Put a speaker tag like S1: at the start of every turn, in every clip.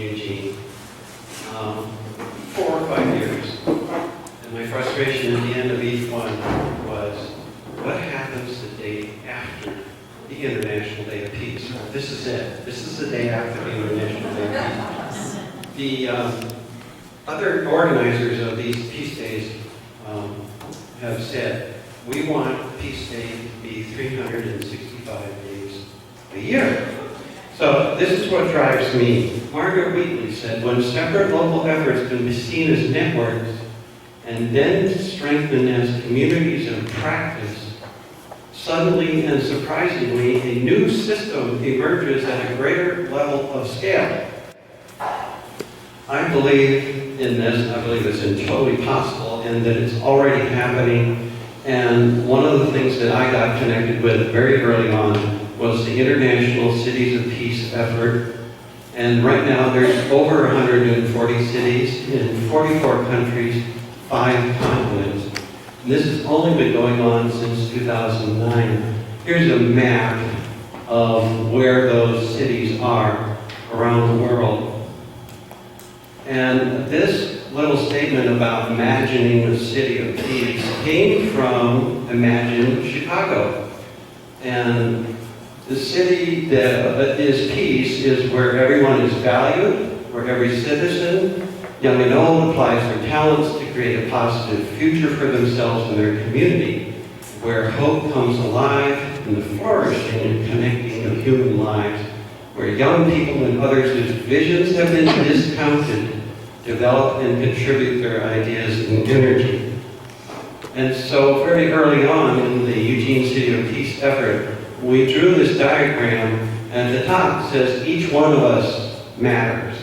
S1: Eugene, 4 or 5 years. And my frustration at the end of each one was, what happens the day after the International Day of Peace? This is it. This is the day after the International Day of Peace. The other organizers of these Peace Days have said, we want Peace Day to be 365 days a year. So this is what drives me. Margaret Wheatley said, when separate local efforts can be seen as networks and then strengthened as communities of practice, suddenly and surprisingly, a new system emerges at a greater level of scale. I believe in this. I believe it's totally possible and that it's already happening. And one of the things that I got connected with very early on was the International Cities of Peace effort. And right now there's over 140 cities in 44 countries, 5 continents. And this has only been going on since 2009. Here's a map of where those cities are around the world. And this little statement about imagining a city of peace came from Imagine Chicago. And the city that is peace is where everyone is valued, where every citizen, young and old, applies their talents to create a positive future for themselves and their community, where hope comes alive in the flourishing and connecting of human lives, where young people and others whose visions have been discounted develop and contribute their ideas and energy. And so very early on in the Eugene City of Peace effort, we drew this diagram, and at the top it says each one of us matters.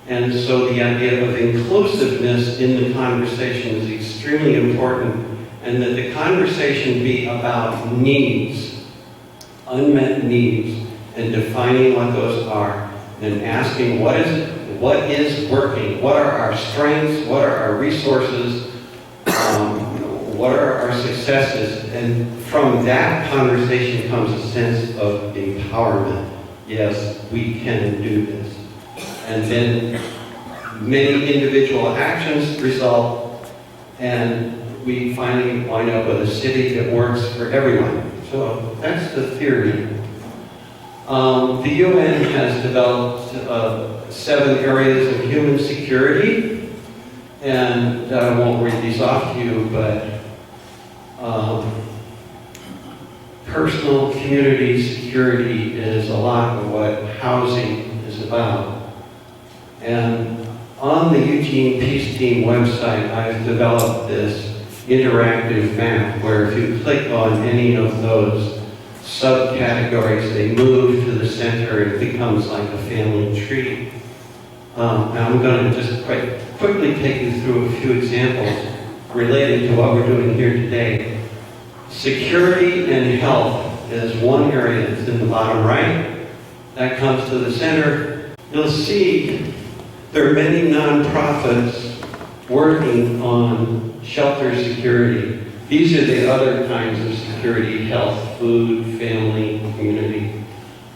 S1: And so the idea of inclusiveness in the conversation is extremely important, and that the conversation be about needs, unmet needs, and defining what those are, and asking what is working, what are our strengths, what are our resources, what are our successes, and from that conversation comes a sense of empowerment. Yes, we can do this. And then many individual actions result, and we finally wind up with a city that works for everyone. So that's the theory. The UN has developed 7 areas of human security, and I won't read these off to you, but personal community security is a lot of what housing is about. And on the Eugene Peace Team website, I've developed this interactive map where if you click on any of those subcategories, they move to the center and it becomes like a family tree. Now I'm going to just quite quickly take you through a few examples related to what we're doing here today. Security and health is one area that's in the bottom right. That comes to the center. You'll see there are many nonprofits working on shelter security. These are the other kinds of security: health, food, family, community.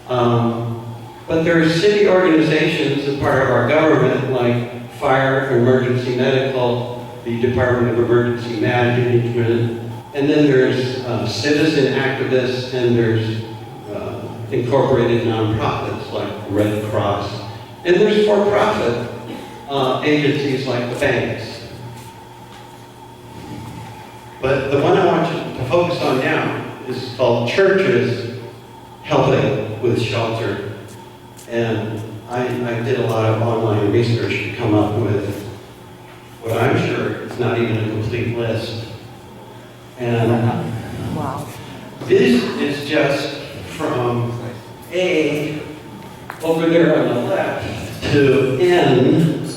S1: But there are city organizations as part of our government, like Fire, Emergency Medical, the Department of Emergency Management, and then there's citizen activists, and there's incorporated nonprofits like Red Cross, and there's for-profit agencies like the banks. But the one I want you to focus on now is called Churches Helping with Shelter. And I did a lot of online research to come up with what I'm sure is not even a complete list. And
S2: Wow.
S1: this is just from A over there on the left to N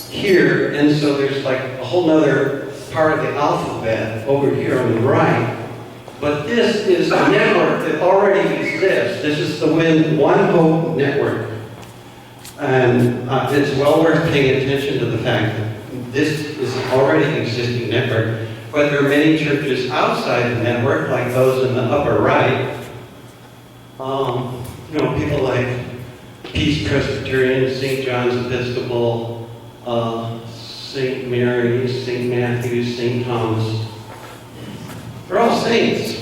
S1: here. And so there's like a whole nother part of the alphabet over here on the right. But this is a network that already exists. This is the One Hope Network. And it's well worth paying attention to the fact that this is an already existing network. But there are many churches outside the network, like those in the upper right. People like Peace Presbyterian, St. John's Episcopal, St. Mary's, St. Matthew's, St. Thomas. They're all saints.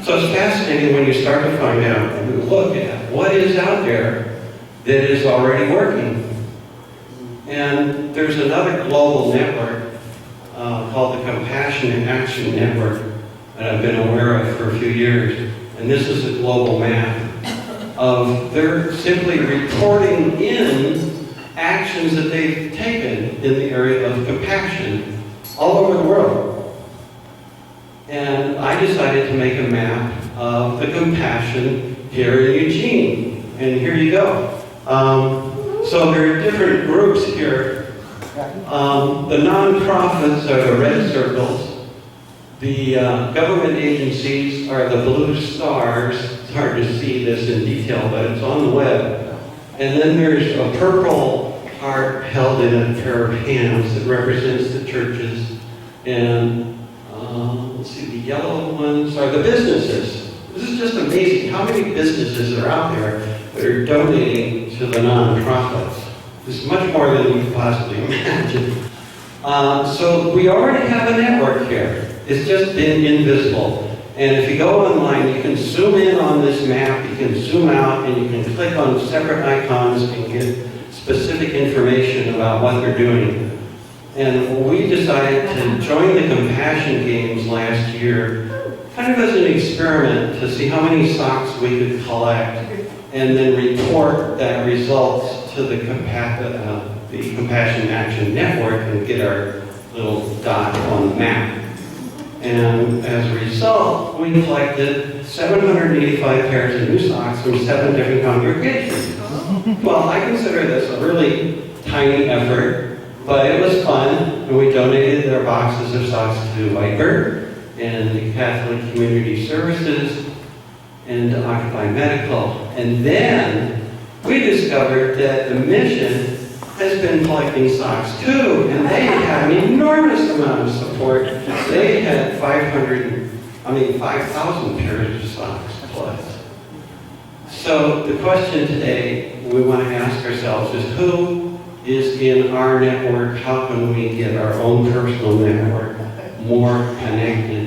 S1: So it's fascinating when you start to find out and look at what is out there that is already working. And there's another global network called the Compassion in Action Network that I've been aware of for a few years. And this is a global map of they're simply reporting in actions that they've taken in the area of compassion all over the world. And I decided to make a map of the compassion here in Eugene. And here you go. So there are different groups here. The nonprofits are the red circles. The government agencies are the blue stars. It's hard to see this in detail, but it's on the web. And then there's a purple heart held in a pair of hands that represents the churches. And let's see, the yellow ones are the businesses. This is just amazing how many businesses are out there that are donating to the nonprofits. This is much more than you could possibly imagine. So we already have a network here. It's just been invisible. And if you go online, you can zoom in on this map, you can zoom out, and you can click on separate icons and get specific information about what they're doing. And we decided to join the Compassion Games last year, kind of as an experiment to see how many socks we could collect and then report that results to the Compassion Action Network and get our little dot on the map. And as a result, we collected 785 pairs of new socks from 7 different congregations. Well, I consider this a really tiny effort. But it was fun, and we donated our boxes of socks to Whitebird and the Catholic Community Services and to Occupy Medical. And then we discovered that the mission has been collecting socks too, and they had an enormous amount of support. They had 5,000 pairs of socks plus. So the question today we want to ask ourselves is who is in our network? How can we get our own personal network more connected